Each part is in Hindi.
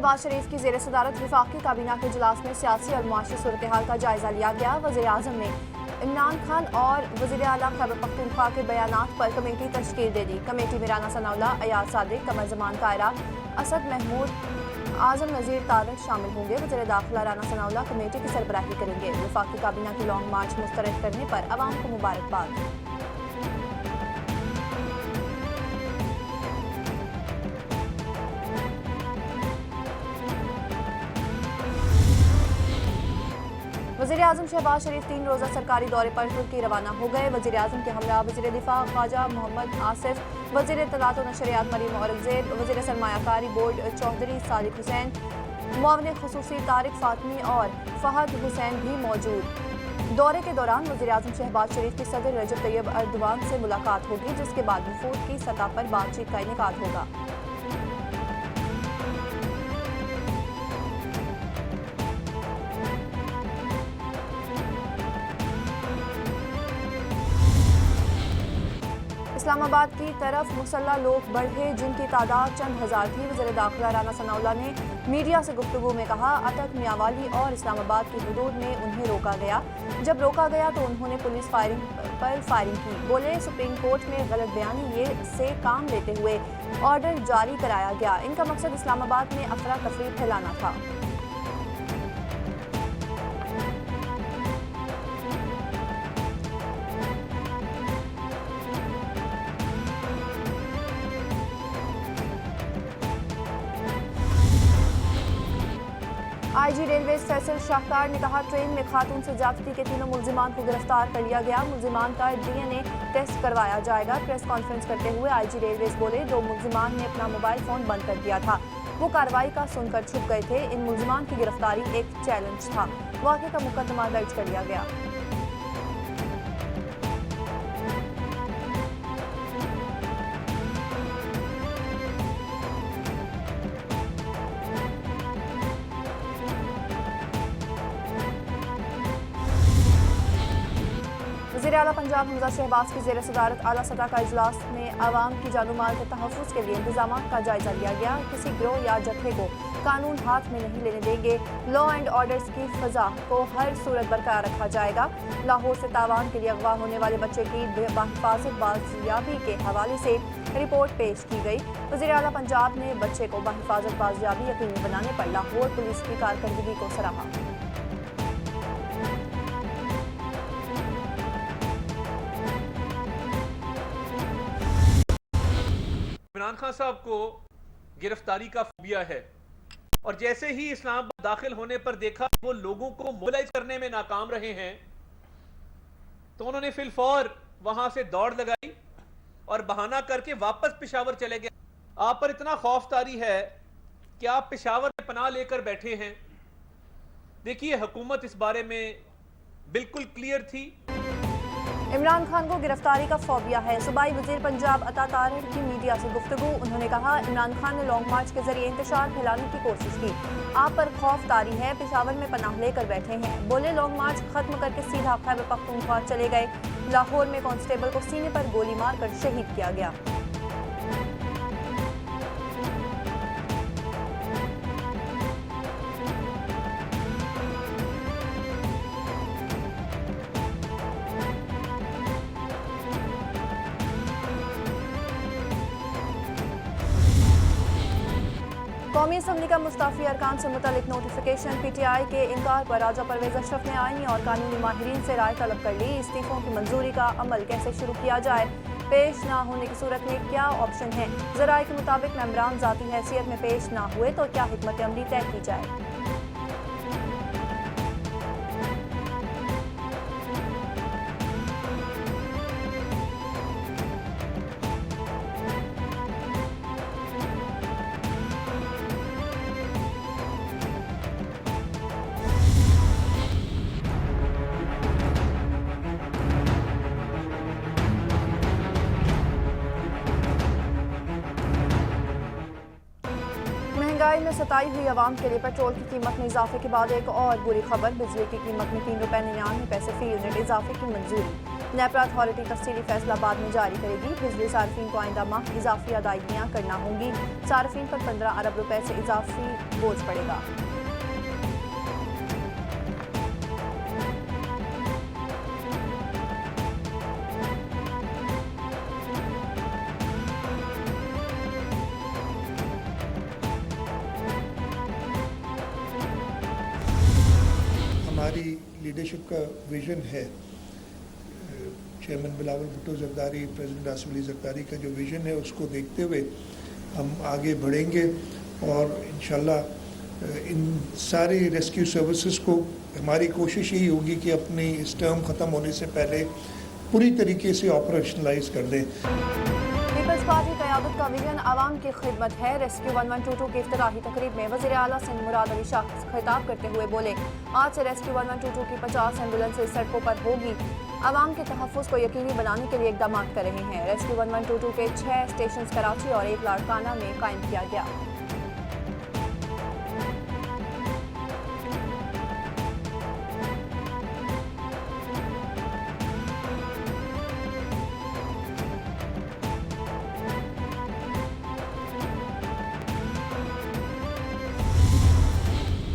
शहबाज शरीफ की जेर सदारत वफाकी काबीना के इजलास में सियासी और मुआशी सूरत हाल का जायजा लिया गया। वज़ीर आज़म ने इमरान खान और वज़ीर आला खैबर पख्तूनख्वा के बयानात पर कमेटी तश्कील दे दी। कमेटी में राना सनाउल्लाह, अयाज सादिक, कमर जमान कायरा, असद महमूद, आजम नज़ीर तारिक शामिल होंगे। वज़ीर दाखिला राना सनाउल्लाह कमेटी की सरबराही करेंगे। वफाकी काबीना की लॉन्ग मार्च मुस्तरद करने पर अवाम को मुबारकबाद। वज़ीर आज़म शहबाज शरीफ 3 रोज़ा सरकारी दौरे पर तुर्की रवाना हो गए। वज़ीर आज़म के हमरा वज़ीर दिफा ख्वाजा मोहम्मद आसिफ, वज़ीर इत्तलात व नशरियात मरीम औरंगज़ेब, वज़ीर सरमायाकारी बोर्ड चौधरी सादिक हुसैन, मुआविन खुसूसी तारिक फातमी और फहद हुसैन भी मौजूद। दौरे के दौरान वज़ीर आज़म शहबाज शरीफ की सदर रजब तैयब अर्दवान से मुलाकात होगी, जिसके बाद वफूद की सतह पर बातचीत का इनेकाद होगा। इस्लामाबाद की तरफ मुसल्लह लोग बढ़े, जिनकी तादाद चंद हजार थी। वज़ीर दाखिला राना सनाउल्लाह ने मीडिया से गुफ्तगू में कहा, अटक, मियांवाली और इस्लामाबाद की हुदूद में उन्हें रोका गया। जब रोका गया तो उन्होंने पुलिस पर फायरिंग की। बोले, सुप्रीम कोर्ट में गलत बयानी से काम लेते हुए ऑर्डर जारी कराया गया। इनका मकसद इस्लामाबाद में अफरा तफरी फैलाना था। आईजी रेलवे फैसल शाहकार ने कहा, ट्रेन में खातून से ज्यादती के 3 मुल्जिमान को गिरफ्तार कर लिया गया। मुल्जिमान का DNA टेस्ट करवाया जाएगा। प्रेस कॉन्फ्रेंस करते हुए आईजी रेलवे बोले, 2 मुल्जिमान ने अपना मोबाइल फोन बंद कर दिया था। वो कार्रवाई का सुनकर छुप गए थे। इन मुल्जिमान की गिरफ्तारी एक चैलेंज था। वाक़े का मुकदमा दर्ज कर लिया गया। वज़ीर आला पंजाब हमजा शहबाज की जेर सदारत आला सतह का इजलास में आवाम की जानो माल के तहफ़्फ़ुज़ के लिए इंतजाम का जायजा लिया गया। किसी गिरोह या जत्थे को कानून हाथ में नहीं लेने देंगे। लॉ एंड ऑर्डर्स की फ़ज़ा को हर सूरत बरकरार रखा जाएगा। लाहौर से तावान के लिए अगवा होने वाले बच्चे की बाहिफाजत बाजियाबी के हवाले से रिपोर्ट पेश की गई। वज़ीर आला पंजाब ने बच्चे को बाहिफाजत बाजियाबी यकीनी बनाने पर लाहौर पुलिस की कारकर्दगी को सराहा। इमरान खान साहब को गिरफ्तारी का फोबिया है और जैसे ही इस्लामाबाद दाखिल होने पर देखा वो लोगों को मोबिलाइज करने में नाकाम रहे हैं, तो उन्होंने फिलफौर वहां से दौड़ लगाई और बहाना करके वापस पेशावर चले गए। आप पर इतना खौफ तारी है कि आप पेशावर में पनाह लेकर बैठे हैं। देखिए, हुकूमत इस बारे में बिल्कुल क्लियर थी। इमरान खान को गिरफ्तारी का फोबिया है। सूबाई वजीर पंजाब अता तारड़ की मीडिया से गुफ्तगू। उन्होंने कहा, इमरान खान ने लॉन्ग मार्च के जरिए इंतशार फैलाने की कोशिश की। आप पर खौफ तारी है, पेशावर में पनाह लेकर बैठे हैं। बोले, लॉन्ग मार्च खत्म करके सीधा खैबर पख्तूनख्वा चले गए। लाहौर में कांस्टेबल को सीने पर गोली मारकर शहीद किया गया। कौमी असम्बली का मुस्ताफी अरकान से मुतल्लिक नोटिफिकेशन। PTI के इनकार पर राजा परवेज अशरफ ने आईनी और कानूनी माहिरीन से राय तलब कर ली। इस्तीफों की मंजूरी का अमल कैसे शुरू किया जाए, पेश ना होने की सूरत में क्या ऑप्शन है। जराये के मुताबिक मेंबरान ज़ाती हैसियत में पेश ना हुए तो क्या हिकमत अमली तय की जाए। महंगाई में सताई हुई आवाम के लिए पेट्रोल की कीमत में इजाफे के बाद एक और बुरी खबर। बिजली की कीमत में ₹3.99 फी यूनिट इजाफे की मंजूरी। नेपरा अथॉरिटी तफसीली फैसला बाद में जारी करेगी। बिजली सार्फिन को आइंदा माह इजाफी अदायगियाँ करना होंगी। सार्फिन पर 15 अरब रुपए से इजाफी बोझ पड़ेगा। हमारी लीडरशिप का विज़न है, चेयरमैन बिलावल भुट्टो जरदारी, प्रेसिडेंट आसिफ अली जरदारी का जो विज़न है उसको देखते हुए हम आगे बढ़ेंगे और इंशाल्लाह इन सारी रेस्क्यू सर्विसेज को हमारी कोशिश यही होगी कि अपनी इस टर्म ख़त्म होने से पहले पूरी तरीके से ऑपरेशनलाइज कर दें। पीपल्स पार्टी क़यादत का विजन आवाम की खिदमत है। रेस्क्यू 1122 की इफ्तिताही तकरीब में वज़ीर आला सिंध मुराद अली शाह खिताब करते हुए बोले, आज से रेस्क्यू 1122 की 50 एम्बुलेंसेज सड़कों पर होगी। आवाम के तहफ़्फ़ुज़ को यकीनी बनाने के लिए इक़दाम कर रहे हैं। रेस्क्यू 1122 के 6 स्टेशन कराची और 1 लाड़काना में कायम किया गया।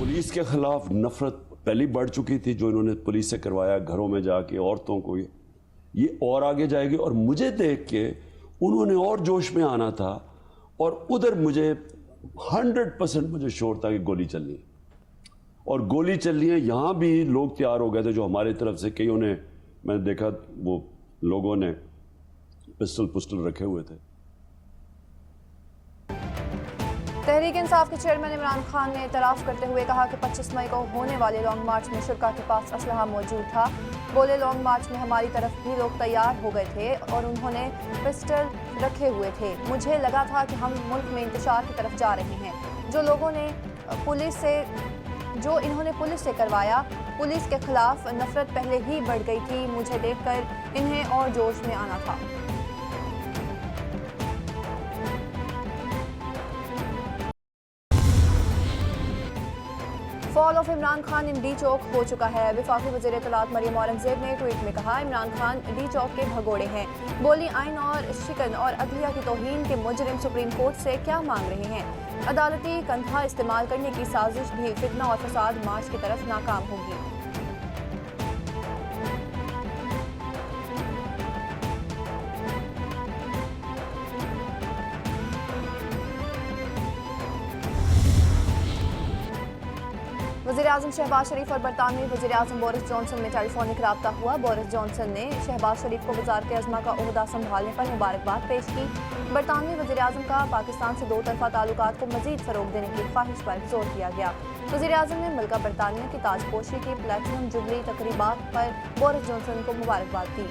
पुलिस के खिलाफ नफरत पहले बढ़ चुकी थी, जो इन्होंने पुलिस से करवाया घरों में जाके औरतों को, ये और आगे जाएगी। और मुझे देख के उन्होंने और जोश में आना था और उधर मुझे 100% मुझे शोर था कि गोली चलनी है और गोली चलनी है। यहाँ भी लोग तैयार हो गए थे जो हमारी तरफ से, कईयों ने, मैंने देखा वो लोगों ने पिस्टल रखे हुए थे। तहरीक इंसाफ के चेयरमैन इमरान खान ने इतराफ़ करते हुए कहा कि 25 मई को होने वाले लॉन्ग मार्च में शुरा के पास असलहा मौजूद था। बोले, लॉन्ग मार्च में हमारी तरफ भी लोग तैयार हो गए थे और उन्होंने पिस्टल रखे हुए थे। मुझे लगा था कि हम मुल्क में इंतशार की तरफ जा रहे हैं। जो इन्होंने पुलिस से करवाया, पुलिस के खिलाफ नफरत पहले ही बढ़ गई थी। मुझे देखकर इन्हें और जोश में आना था। Fall of Imran Khan in D Chowk हो चुका है। वफाकी वज़ीर इत्तलात मरियम औरंगज़ेब ने ट्वीट में कहा, इमरान खान डी चौक के भगोड़े हैं। बोली, आइन और शिकन और अदलिया की तौहीन के मुजरिम सुप्रीम कोर्ट से क्या मांग रहे हैं। अदालती कंधा इस्तेमाल करने की साजिश भी फितना और फसाद मार्च की तरफ नाकाम होगी। वज़ीर-ए-आज़म शहबाज शरीफ और बरतानवी वज़ीर-ए-आज़म बोरिस जॉनसन में टेलीफोनिक रब्ता हुआ। बोरिस जॉनसन ने शहबाज शरीफ को वज़ारत अज़्मा का ओहदा संभालने पर मुबारकबाद पेश की। बरतानवी वज़ीर-ए-आज़म का पाकिस्तान से 2 तरफ़ा ताल्लुकात को मज़ीद फ़रोग़ देने की ख्वाहिश पर जोर दिया गया। वज़ीर-ए-आज़म ने मलका बरतानिया की ताजपोशी की प्लेटिनम जुबली तकरीबात पर बोरिस जॉनसन को मुबारकबाद दी।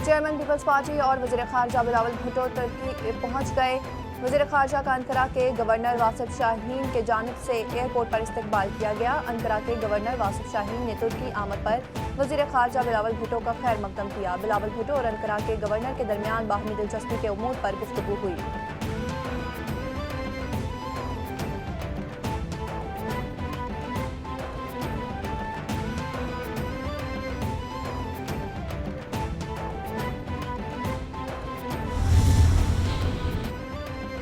चेयरमैन पीपल्स पार्टी और वज़ीर ख़ारजा बिलावल भुट्टो तुर्की पहुंच गए। वज़ीर ख़ारजा का अंकारा के गवर्नर वासिफ शाहीन के जानिब से एयरपोर्ट पर इस्तकबाल किया गया। अंकारा के गवर्नर वासिफ शाहीन ने तुर्की आमद पर वज़ीर ख़ारजा बिलावल भुट्टो का खैर मकदम किया। बिलावल भुट्टो और अंकारा के गवर्नर के दरमियान बाहमी दिलचस्पी के उमूर पर गुफ्तगू हुई।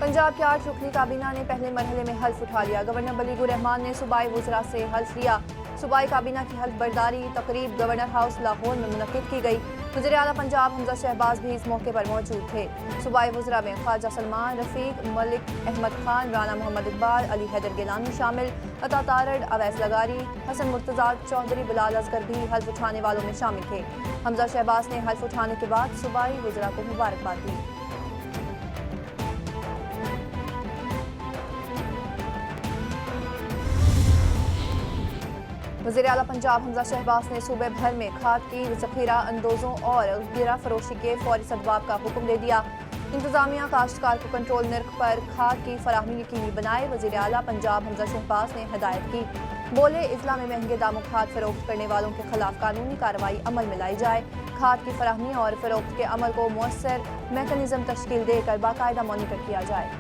पंजाब की 8 रुकनी काबीना ने पहले मरहले में हल्फ उठा लिया। गवर्नर बलीगुर रहमान ने सूबाई वुज़रा से हल्फ लिया। सूबाई काबीना की हल्फ बर्दारी तकरीब गवर्नर हाउस लाहौर में मुनक्किद की गई। वज़ीर आला पंजाब हमजा शहबाज भी इस मौके पर मौजूद थे। सूबाई वुज़रा में ख्वाजा सलमान, रफ़ीक, मलिक अहमद खान, राना मोहम्मद इकबाल, अली हैदर गिलानी शामिल, अता तारड़, अवैस लगारी, हसन मुर्तज़ा चौधरी, बिलाल असगर भी हल्फ उठाने वालों में शामिल थे। हमजा शहबाज ने हल्फ उठाने के बाद सूबाई वुज़रा को मुबारकबाद दी। वज़ीर आला पंजाब हमजा शहबाज ने सूबे भर में खाद की ज़ख़ीरा अंदोज़ों और गिरा फरोशी के फौरी सद्वाब का हुक्म दे दिया। इंतज़ामिया काश्तकार को कंट्रोल नर्ख पर खाद की फराहमी यकीनी बनाए। वज़ीर आला पंजाब हमजा शहबाज ने हिदायत की। बोले इजला में महंगे दामों खाद फरोख्त करने वालों के खिलाफ कानूनी कार्रवाई अमल में लाई जाए। खाद की फराहमी और फरोख्त के अमल को मुअस्सर मैकेनिज्म तश्कील देकर बाकायदा मॉनिटर किया जाए।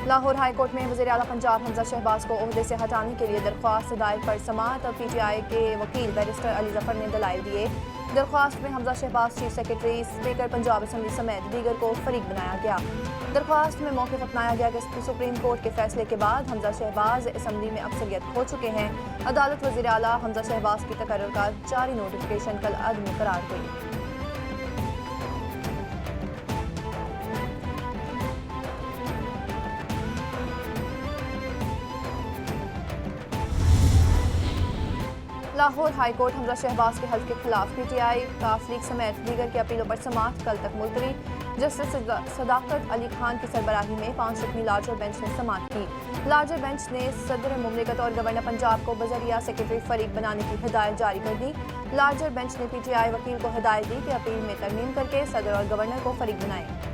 लाहौर हाई कोर्ट में वज़ीर आला पंजाब हमजा शहबाज को ओहदे से हटाने के लिए दरख्वास्त दायर पर समाअत PTI के वकील बैरिस्टर अली जफर ने दलाइल दिए। दरख्वास्त में Hamza Shahbaz, chief secretary, speaker Punjab assembly समेत दीगर को फरीक बनाया गया। दरख्वास्त में मौक़िफ़ अपनाया गया कि सुप्रीम कोर्ट के फैसले के बाद हमजा शहबाज असम्बली में अक्सरियत खो चुके हैं। अदालत वज़ीर आला हमजा शहबाज की तकर्रुर का जारी नोटिफिकेशन कल अदम करार दी। लाहौर हाई कोर्ट हमजा शहबाज के हल्फ के खिलाफ PTI, काफ लीग समेत दीगर की अपीलों पर समाअत कल तक मुलतवी। जस्टिस सदाकत अली खान की सरबराही में 5 रुकनी लार्जर बेंच ने समाअत की। लार्जर बेंच ने सदर मुमलिकत और गवर्नर पंजाब को बजरिया सेक्रेटरी फरीक बनाने की हिदायत जारी कर दी। लार्जर बेंच ने PTI वकील को हिदायत दी कि अपील में तरमीम करके सदर और गवर्नर को फरीक बनाएं।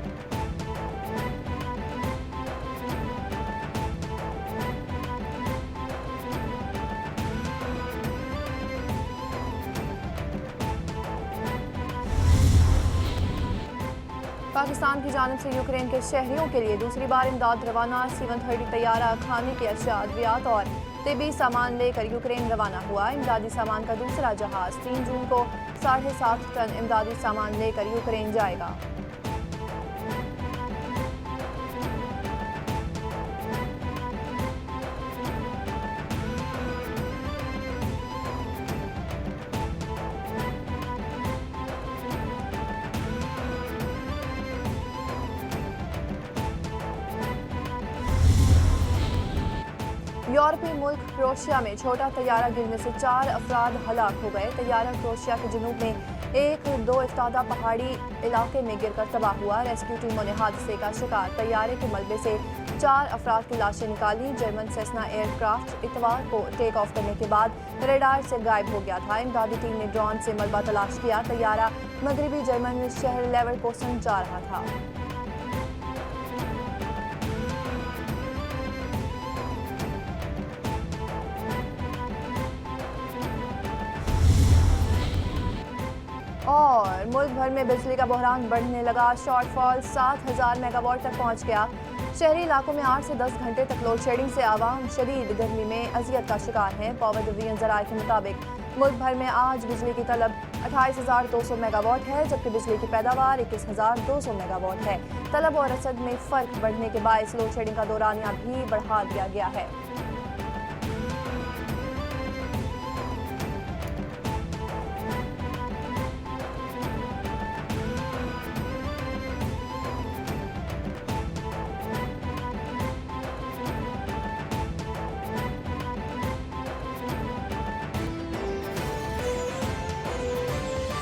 पाकिस्तान की जानिब से यूक्रेन के शहरियों के लिए दूसरी बार इमदाद रवाना। C-130 तैयारा खाने की अशिया, अद्वियात और तिबी सामान लेकर यूक्रेन रवाना हुआ। इमदादी सामान का दूसरा जहाज 3 जून को 7.5 टन इमदादी सामान लेकर यूक्रेन जाएगा। यूरोपीय मुल्क क्रोएशिया में छोटा तैयारा गिरने से 4 अफराद हलाक हो गए। तैयारा क्रोएशिया के जुनूब में एक दो इफ्तादा पहाड़ी इलाके में गिरकर तबाह हुआ। रेस्क्यू टीमों ने हादसे का शिकार तैयारे के मलबे से 4 अफराद की लाशें निकाली। जर्मन सेस्ना एयरक्राफ्ट इतवार को टेक ऑफ करने के बाद रेडार से गायब हो गया था। इमदादी टीम ने ड्रोन से मलबा तलाश किया। तैयारा मगरबी जर्मन शहर लेवरकोसन जा रहा था। और मुल्क भर में बिजली का बहरान बढ़ने लगा। शॉर्टफॉल 7000 मेगावाट तक पहुंच गया। शहरी इलाकों में 8 से 10 घंटे तक लोड शेडिंग से आवाम शदीद गर्मी में अजियत का शिकार हैं। पावर डिवीजन जराये के मुताबिक मुल्क भर में आज बिजली की तलब 28,200 मेगावाट है, जबकि बिजली की पैदावार 21,200 मेगावाट है। तलब और रसद में फ़र्क बढ़ने के बायस लोड शेडिंग का दौरानिया भी बढ़ा दिया गया है।